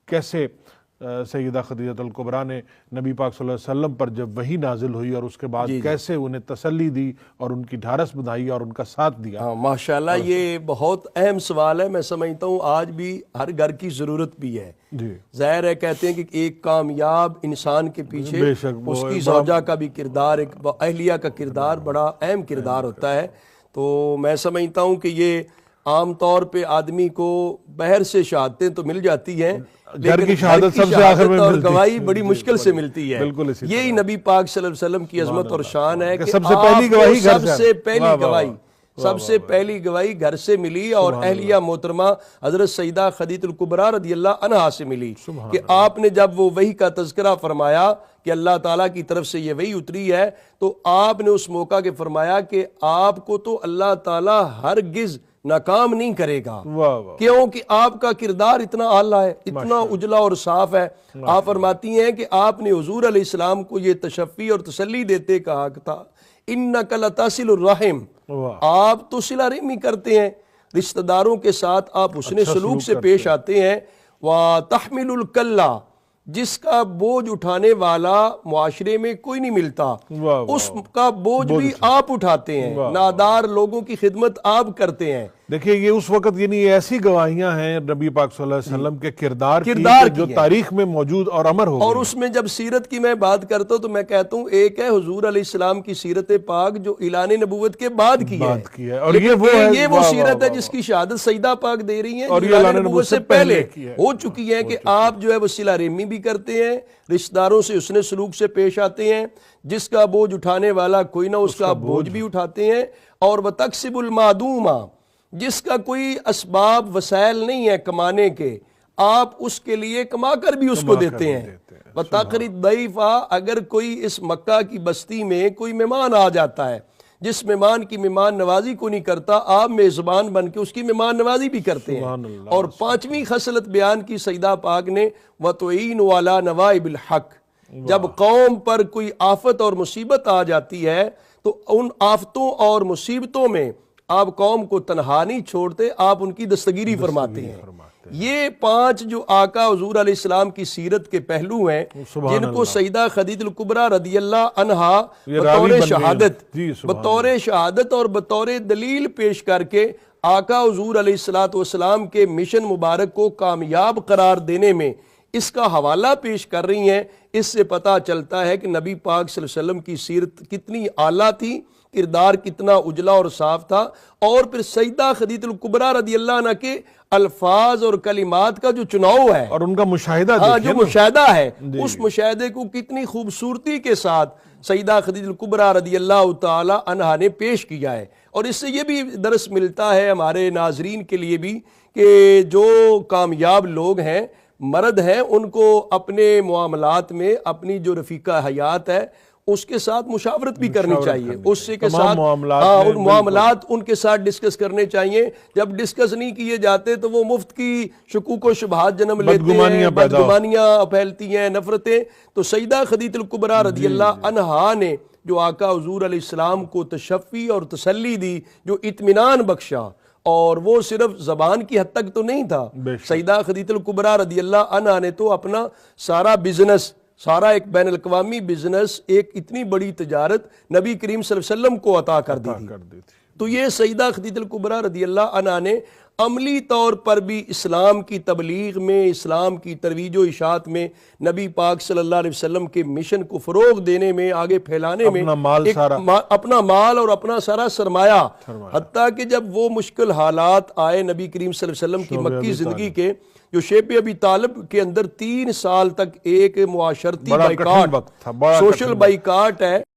کیسے سیدہ خدیجہ الکبریٰ نے نبی پاک صلی اللہ علیہ وسلم پر جب وحی نازل ہوئی اور اس کے بعد کیسے انہیں تسلی دی اور ان کی ڈھارس بندھائی اور ان کا ساتھ دیا۔ ماشاءاللہ یہ بہت اہم سوال ہے، میں سمجھتا ہوں آج بھی ہر گھر کی ضرورت بھی ہے۔ ظاہر ہے کہتے ہیں کہ ایک کامیاب انسان کے پیچھے اس کی زوجہ کا بھی کردار، ایک اہلیہ کا کردار بڑا اہم کردار ہوتا ہے۔ تو میں سمجھتا ہوں کہ یہ عام طور پہ آدمی کو بہر سے شہادتیں تو مل جاتی ہیں، گھر کی شہادت سب سے آخر میں اور گواہی بڑی مشکل سے ملتی ہے۔ یہی نبی پاک صلی اللہ علیہ وسلم کی عظمت اور شان ہے کہ سب سے پہلی گواہی سب سے پہلی گواہی گھر سے ملی اور اہلیہ محترمہ حضرت سیدہ خدیجہ الکبریٰ رضی اللہ عنہا سے ملی کہ آپ نے جب وہ وحی کا تذکرہ فرمایا کہ اللہ تعالیٰ کی طرف سے یہ وحی اتری ہے، تو آپ نے اس موقع کے فرمایا کہ آپ کو تو اللہ تعالیٰ ہرگز ناکام نہیں کرے گا، کیونکہ آپ کا کردار اتنا اعلیٰ ہے، اتنا اجلا اور صاف ہے۔ آپ فرماتی ہیں کہ آپ نے حضور علیہ السلام کو یہ تشفی اور تسلی دیتے کہا تھا، اِنَّكَ لَتَصِلُ الرَّحِمِ، آپ تو صلہ رحمی کرتے ہیں، رشتہ داروں کے ساتھ آپ حسن سلوک سے پیش آتے ہیں۔ وَتَحْمِلُ الْكَلَّ، جس کا بوجھ اٹھانے والا معاشرے میں کوئی نہیں ملتا، اس کا بوجھ بھی آپ اٹھاتے ہیں، نادار لوگوں کی خدمت آپ کرتے ہیں۔ دیکھیں یہ اس وقت یعنی ایسی گواہیاں ہیں نبی پاک صلی اللہ علیہ وسلم کے کردار کی جو تاریخ میں موجود اور امر ہو گئی۔ اور اس میں جب سیرت کی میں بات کرتا ہوں تو میں کہتا ہوں ایک ہے حضور علیہ السلام کی سیرت پاک جو اعلان نبوت کے بعد کی ہے، اور یہ وہ سیرت ہے جس کی شہادت سیدہ پاک دے رہی ہیں اور اعلان نبوت سے پہلے ہو چکی ہے، کہ آپ جو ہے وہ صلہ رحمی بھی کرتے ہیں، رشتہ داروں سے حسن سلوک سے پیش آتے ہیں، جس کا بوجھ اٹھانے والا کوئی نہ اس کا بوجھ بھی اٹھاتے ہیں، اور وَتَكْسِبُ الْمَعْدُومَ، جس کا کوئی اسباب وسائل نہیں ہے کمانے کے، آپ اس کے لیے کما کر بھی اس کو دیتے ہیں۔ وَتَقْرِي الضَّيْفَ، اگر کوئی اس مکہ کی بستی میں کوئی مہمان آ جاتا ہے، جس مہمان کی مہمان نوازی کو نہیں کرتا، آپ میزبان بن کے اس کی مہمان نوازی بھی کرتے ہیں۔ اور پانچویں خصلت بیان کی سیدہ پاک نے وَتُعِينُ عَلَى نَوَائِبِ الْحَقِّ، جب قوم پر کوئی آفت اور مصیبت آ جاتی ہے تو ان آفتوں اور مصیبتوں میں آپ قوم کو تنہا نہیں چھوڑتے، آپ ان کی دستگیری فرماتے ہیں۔ یہ پانچ جو آقا حضور علیہ السلام کی سیرت کے پہلو ہیں، جن کو سیدہ خدیجہ الکبریٰ رضی اللہ عنہا بطور شہادت اور بطور دلیل پیش کر کے آقا حضور علیہ السلام کے مشن مبارک کو کامیاب قرار دینے میں اس کا حوالہ پیش کر رہی ہیں۔ اس سے پتہ چلتا ہے کہ نبی پاک صلی اللہ علیہ وسلم کی سیرت کتنی اعلیٰ تھی، کردار کتنا اجلا اور صاف تھا، اور پھر سیدہ خدیجہ الکبریٰ رضی اللہ عنہ کے الفاظ اور کلمات کا جو چناؤ ہے اور ان کا مشاہدہ جو مشاہدہ ہے، اس مشاہدے کو کتنی خوبصورتی کے ساتھ سیدہ خدیجہ الکبریٰ رضی اللہ تعالی عنہا نے پیش کیا ہے۔ اور اس سے یہ بھی درس ملتا ہے ہمارے ناظرین کے لیے بھی کہ جو کامیاب لوگ ہیں، مرد ہیں، ان کو اپنے معاملات میں اپنی جو رفیقہ حیات ہے اس کے ساتھ مشاورت بھی کرنی چاہیے، اس سے کے ساتھ معاملات ان کے ساتھ ڈسکس کرنے چاہیے۔ جب ڈسکس نہیں کیے جاتے تو وہ مفت کی شکوک و شبہات جنم لیتے ہیں، بدگمانیاں پھیلتی ہیں، نفرتیں۔ تو سیدہ خدیجہ الکبریٰ رضی اللہ عنہا نے جو آقا حضور علیہ السلام کو تشفی اور تسلی دی، جو اطمینان بخشا، اور وہ صرف زبان کی حد تک تو نہیں تھا، سیدہ خدیجہ الکبریٰ رضی اللہ عنہا نے تو اپنا سارا بزنس، سارا ایک بین الاقوامی بزنس، ایک اتنی بڑی تجارت نبی کریم صلی اللہ علیہ وسلم کو عطا کر دی تھی۔ تو یہ سیدہ خدیجہ الکبریٰ رضی اللہ عنہا نے عملی طور پر بھی اسلام کی تبلیغ میں، اسلام کی ترویج و اشاعت میں، نبی پاک صلی اللہ علیہ وسلم کے مشن کو فروغ دینے میں، آگے پھیلانے میں اپنا مال اور اپنا سارا سرمایہ، حتیٰ کہ جب وہ مشکل حالات آئے نبی کریم صلی اللہ علیہ وسلم کی مکی زندگی کے، جو شیب ابی طالب کے اندر 3 سال تک ایک معاشرتی بائیکاٹ، سوشل بائیکاٹ ہے،